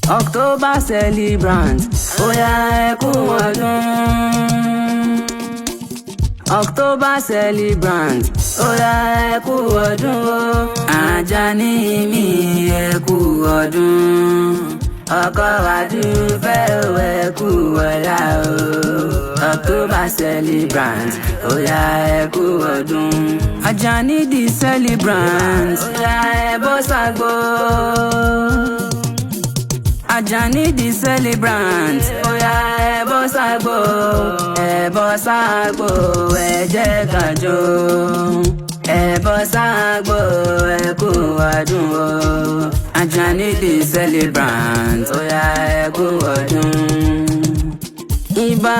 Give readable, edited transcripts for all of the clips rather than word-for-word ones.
October celebrant, oya ẹ kú ọdún. October celebrant, oya ẹ kú ọdún o. Àjàní mi ẹ kú ọdún. Ọkọ Adúfẹ́ o ẹ kú ọlá o. October celebrant, oya ẹ kú ọdún. Àjàní the celebrant, oya ẹ bọ́ ságbó. Àjàní the celebrant, oya ẹ bọ́ ságbó, ẹ bọ́ ságbó, ẹ jẹ́ ká jó. Ẹ bọ́ ságbó, ẹ kú ọdún o. Àjàní the celebrant, oya ẹ kú ọdún. Ìbà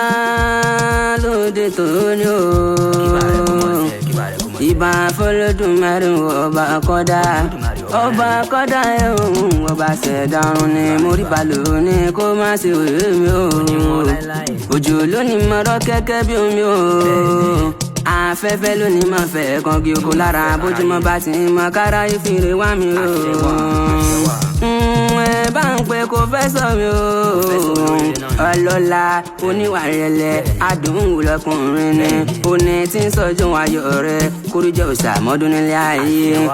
lóde tòní o. Ìbà f'Olódùmarè ọba kọ́dá. Ọba kọ́dá ẹ̀hún ọba ṣẹ̀dá ọ̀run ni mo rí balùwẹ̀ ní kó má ṣe òye mi o. Òjò lónìí mọ̀rọ̀ kẹ́kẹ́ bí omi o. Afẹ́fẹ́ lónìí máa fẹ́ kangi oko lára bójúmọ́ bá ti mọ kára ìfìrè wá mi o. Ẹ bá ń pe kó fẹ́ sọ mi o. Ọlọ́lá oníwà rẹ̀lẹ̀ adùn lọkùnrin ni. Oní tí ń sọ́jú ayọ̀ rẹ̀ kórìjọ́ òṣàmọ́dún nílé ayé.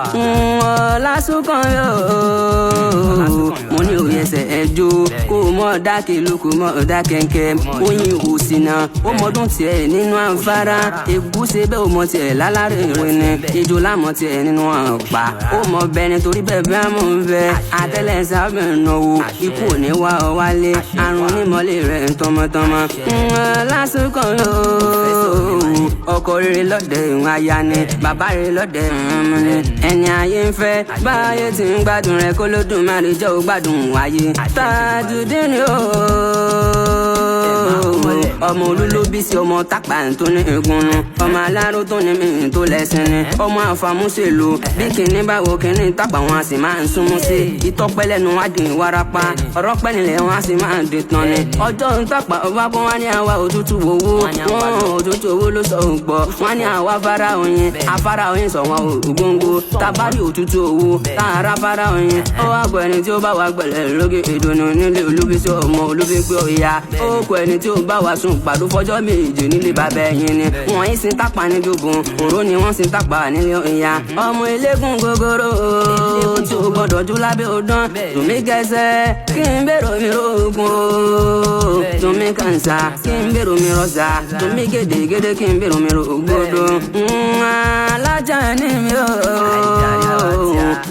Ọlásùnkàn yóò mo ní òye ẹsẹ̀ ẹjọ́ kó o mọ̀ dákẹ́ ìlú kó o mọ̀ dákẹ́ńkẹ́. Oyin òsì náà ó mọdún tiẹ̀ nínú àǹfààrà. Ègúsí bẹ́ẹ̀ ó mọ tiẹ̀ lálárìnrìn ni. Ijó lámọ̀ tiẹ̀ nínú ọ̀pá. Ó mọ bẹ́ẹ̀ nítorí bẹ́ẹ̀ bí àmọ́ ń bẹ. Àtẹ́lẹsẹ̀ àbẹ̀rẹ̀ náwó ikú ò ní wá ọ wálé. Àrùn onímọ̀lẹ́ rẹ̀ ń tọmọtọmọ. Lásìkò yóò ọkọ rere lọ́dẹ̀ ìwọ̀n aya ni. Bàbá rere lọ́dẹ̀ ọmọ ni. Ẹni ayé ń fẹ́ báyé tí ń gbádùn rẹ̀ kó lódùmarè jẹ́ ó gbádùn ayé. Tajudeen o ọmọ olúlóbí sí ọmọ tápà tó ní ìgúnnu. Ọmọ aláró tó ní mìíràn tó lẹ́sìn ni. Ọmọ àfàmúṣèlú bí kìnní báwo kìnní tápà wọn a sì máa ń súnmú sí. Ìtọ́pẹ́lẹ́nu wá dín wárápá ọ̀rọ̀ pẹ́nilẹ̀ wọn a sì máa ń dín tán ni. Ọjọ́ ń tápà ọba bọ́ wá ní àwa òtútù owó. Òtútù owó ló sọ ògbọ́. Wọ́n ní àwa fara oyin afárá oyin sọ wọn ògóńgó. Tabari òtútù owó tààrà fara oyin. Ó wá gbọ́ ẹni tí ó bá wà gbẹ̀lẹ̀ lóge ìdùnnú nílé olúbísí ọmọ olúbípé ọ̀yà. Ó kọ ẹni tí ó bá wà sùn pàdó fọjọ́ méje nílé bàbá ẹ̀yìn ni. Wọ́n yín sin tápà ní jogun òró ni wọ́n sin tápà nílé ìyá. Ọmọ eléégún gogoro tí ó gbọ́dọ̀ jú lábẹ́ ọdún. Tùmí gẹ̀ẹ́sẹ̀ kí n bèrò mi rògùn o. Tùmí kànsá kí n bèrò mi rọ̀ṣà. Tùmí gèdègèdè kí n bèrò mi rògbòdò. Alájàní mi o.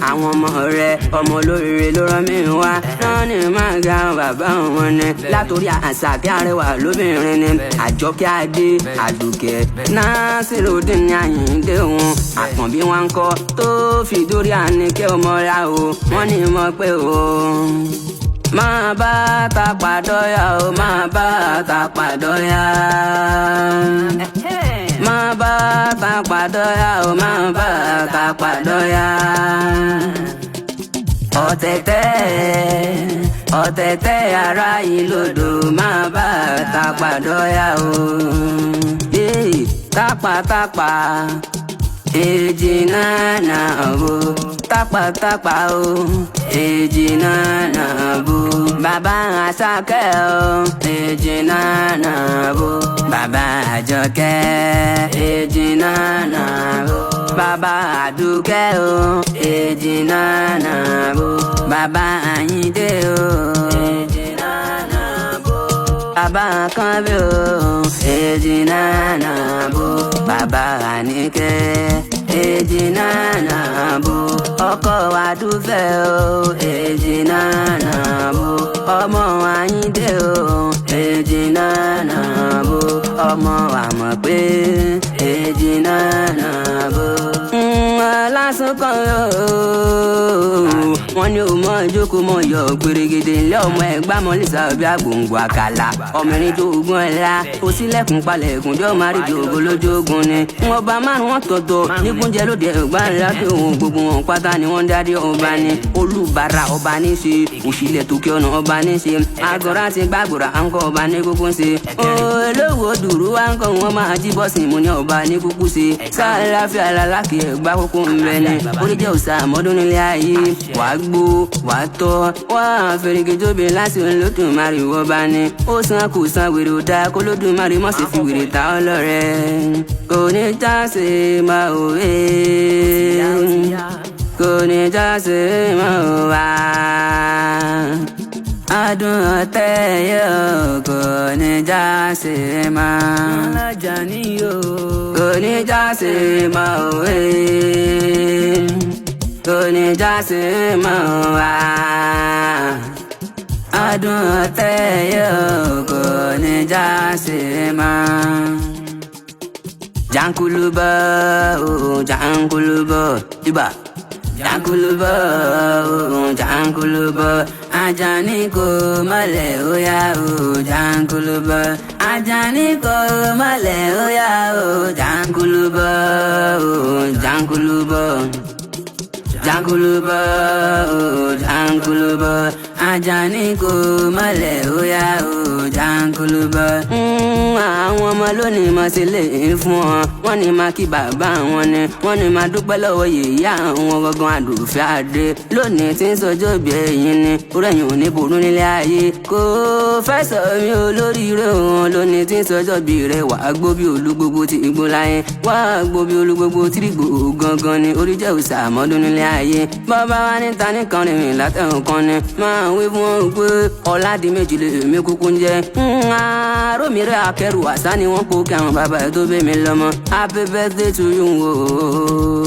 Àwọn ọmọ rẹ̀ ọmọ olóríire ló rán mi wá. Náà ni máa ga bàbá wọn ni. Látòrí Àṣàkẹ́ Arẹwà lóbìnrin ni. Àjọkẹ́ Adé Àdùkẹ́ Násírùdín ní Àyìndé òun. Àkànbí wọn kọ́ tó fi dórí Àníkẹ́ ọmọra o. Wọ́n ní mọ̀ pé o. Máa bá Tápà dọ́yà o, máa bá Tápà dọ́yà. Máa bá Tápà dọ́yà o, máa bá Tápà dọ́yà. Ọ̀tẹ̀tẹ̀ ará ìlòdò máa bá Tápà dọ́yà o. Tápà èjì náà o. Tápà o èjì náà o. Bàbá Àṣàkẹ́ o èjì náà o. Bàbá Àjọkẹ́ èjì náà o. Bàbá Àdùkẹ́ o èjì náà o. Bàbá Àyìndé o èjì náà o. Bàbá Kànbí o èjì náà o. Bàbá Àníkẹ́ èjì náà o. Ọkọ Adúfẹ́ o èjì náà o. Ọmọ Àyìndé o èjì náà o. Ọmọ Àmọ̀pé èjì náà o. lásán kan wọ́n ní o mọ ìjókòó mọ yọ gbèrègèdè ńlẹ́ ọmọ ẹ̀gbá mọ́lẹ́sà bí agbòǹgbò àkàlà ọmọrin tó gún ẹ̀la ó sílẹ̀kùn palẹ̀kùn jọ́ máa rí jòògó lójógún ni wọ́n bá márùn wọn tọ̀tọ̀ nígúnjẹ lóde ẹ̀gbá ńlá pé òun gbogbo wọn pátá ni wọ́n dárí ọba ni olùbárà ọba ní ṣe òṣìlẹ̀ tókè ọ̀nà ọba ní ṣe àgọ́rá ti gbàgbọ́ra à ń kọ́ ọba ní kúkú ṣe olówó dùrú wa ń kọ́ wọn máa jí bọ́sìn mú ní ọba ní kúkú ṣe sáàláfíà alálákì ẹ̀gbá kúkú ń bẹ ni oríjẹ́ òsà àmọ́dún nílé ayé wàá gbó wàá tọ́ wàá fèrèkè tóbi láti Olódùmarè ọba ni ó san kò san wèrè ò dáa kó Olódùmarè mọ̀ sí fi wèrè ta ọlọ́rẹ̀ kò ní já sí máa òwe kò ní já sí máa wá adùn ọ̀tẹ̀ yóò kò ní já sí máa kò ní já sí máa òwe kò ní já sí máa wá adùn ọ̀tẹ̀ yóò kò ní já sí máa. Jankuluba, oh Jankuluba, iba. Jankuluba, oh Jankuluba, Ajani ko male oya oh Jankuluba, Ajani ko male oya oh Jankuluba, oh Jankuluba. Jankuluba, oh Jankuluba, Ajani ko male oya oh Jankuluba. Àwọn ọmọ lónìí máa ṣe lè fún wọn, wọ́n ní máa kí bàbá wọn ni, wọ́n ní máa dúpẹ́ lọ́wọ́ yèyá àwọn gangan àdùfẹ́ àdé. Lónìí tí ń sọjọ́ bí ẹ̀yìn ni, orẹ́yìn ò ní ború nílé ayé. Kò fẹ́ sọ mí olóríire wọn, lónìí tí ń sọjọ́ bí rẹ̀ wà á gbó bí olúgbogbo ti igbó láyé. Wà á gbó bí olúgbogbo tí ìgbò gangan ni, orí jẹ́ òsà àmọ́dún nílé ayé. Bàbá wa níta nìkan rìn látẹ̀hún kan ni, máa wí fún wọn pé ọ̀làdì méjì lè mí kúkú ń jẹ́. Rómìíràn akẹ́rù àṣà ni wọ́n kó kí àwọn bàbá ẹ̀ tó bẹ́ mi lọ́mọ. Happy birthday to you.